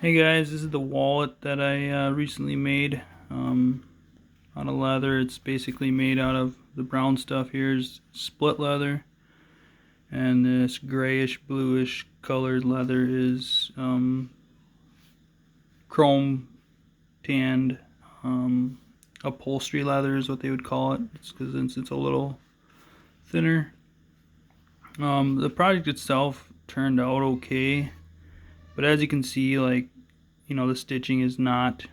Hey guys, this is the wallet that I recently made out of leather. It's basically made out of the brown stuff here is split leather, and this grayish bluish colored leather is chrome tanned upholstery leather is what they would call it. It's because it's a little thinner. The project itself turned out okay, but as you can see, like, the stitching is not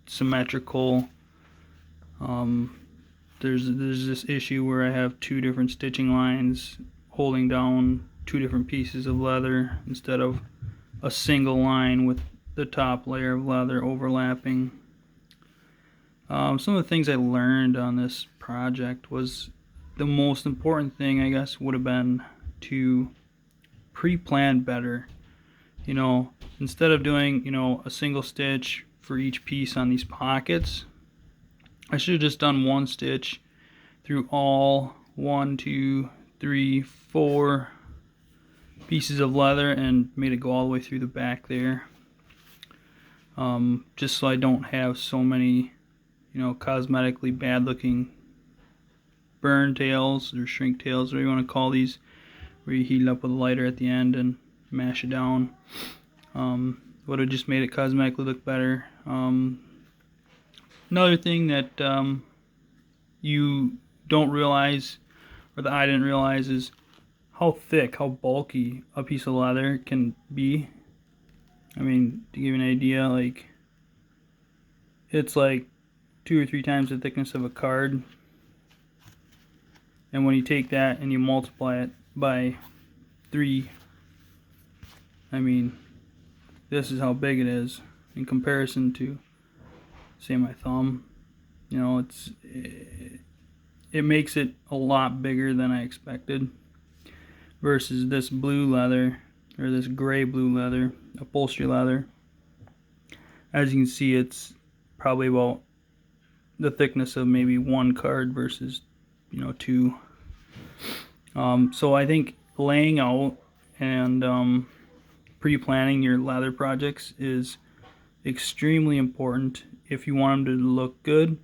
symmetrical. Um, there's this issue where I have two different stitching lines holding down two different pieces of leather instead of a single line with the top layer of leather overlapping. Some of the things I learned on this project was the most important thing, I guess, would have been to pre-plan better. Instead of doing, a single stitch for each piece on these pockets, I should have just done one stitch through all 4 pieces of leather and made it go all the way through the back there. Just so I don't have so many, cosmetically bad looking burn tails or shrink tails, whatever you want to call these, where you heat it up with a lighter at the end and mash it down. Would have just made it cosmetically look better. Another thing that you don't realize, or that I didn't realize, is how thick, how bulky a piece of leather can be. I mean, to give you an idea, like, it's like 2 or 3 times the thickness of a card. And when you take that and you multiply it by 3, I mean, this is how big it is in comparison to, say, my thumb. It makes it a lot bigger than I expected versus this blue leather, or this gray blue leather, upholstery leather. As you can see, it's probably about the thickness of maybe one card versus, 2. So I think laying out and pre-planning your leather projects is extremely important if you want them to look good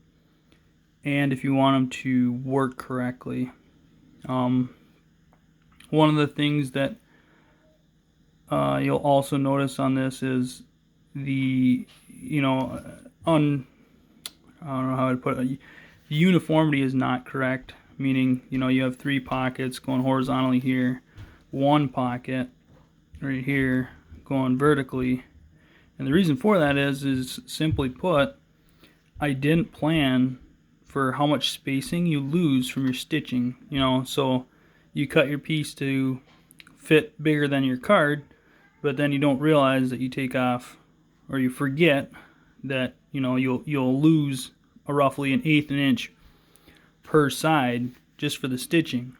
and if you want them to work correctly. One of the things that you'll also notice on this is the, I don't know how to put it. The uniformity is not correct, meaning, you have 3 pockets going horizontally here, 1 pocket right here going vertically. And the reason for that is simply put, I didn't plan for how much spacing you lose from your stitching. So you cut your piece to fit bigger than your card, but then you don't realize that you take off, or you forget that you'll lose roughly 1/8 an inch per side just for the stitching.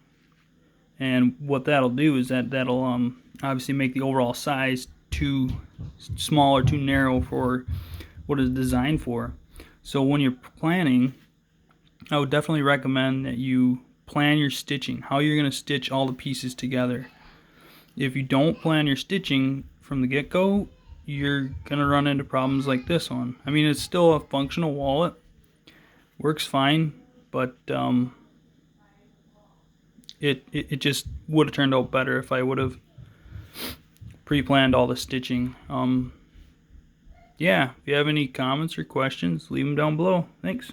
And what that'll do is that'll obviously make the overall size too small or too narrow for what it's designed for. So when you're planning, I would definitely recommend that you plan your stitching, how you're going to stitch all the pieces together. If you don't plan your stitching from the get-go, you're going to run into problems like this one. I mean, it's still a functional wallet, works fine, but it just would have turned out better if I would have pre-planned all the stitching. Yeah, if you have any comments or questions, leave them down below. Thanks.